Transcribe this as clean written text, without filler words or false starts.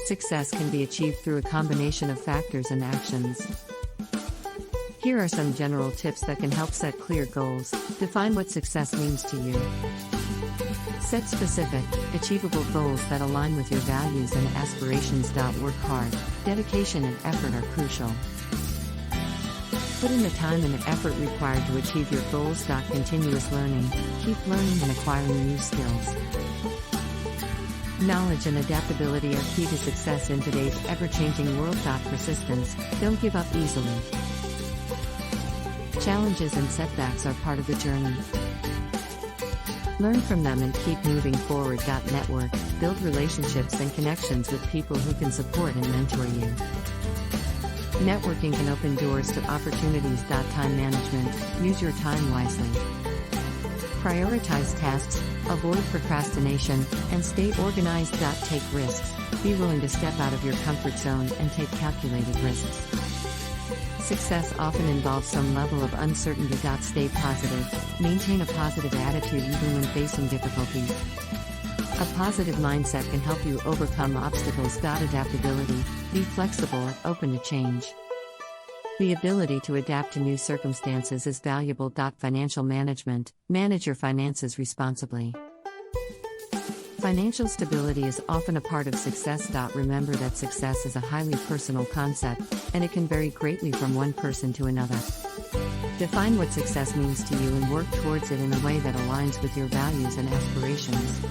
Success can be achieved through a combination of factors and actions. Here are some general tips that can help set clear goals. Define what success means to you. Set specific, achievable goals that align with your values and aspirations. Work hard. Dedication and effort are crucial. Put in the time and effort required to achieve your goals. Continuous learning. Keep learning and acquiring new skills. Knowledge and adaptability are key to success in today's ever-changing world. Persistence. Don't give up easily. Challenges and setbacks are part of the journey. Learn from them and keep moving forward. Network. Build relationships and connections with people who can support and mentor you. Networking can open doors to opportunities. Time management. Use your time wisely. Prioritize tasks, avoid procrastination, and stay organized. Take risks. Be willing to step out of your comfort zone and take calculated risks. Success often involves some level of uncertainty. Stay positive. Maintain a positive attitude even when facing difficulties. A positive mindset can help you overcome obstacles. Adaptability. Be flexible and open to change. The ability to adapt to new circumstances is valuable. Financial management. Manage your finances responsibly. Financial stability is often a part of success. Remember that success is a highly personal concept, and it can vary greatly from one person to another. Define what success means to you and work towards it in a way that aligns with your values and aspirations.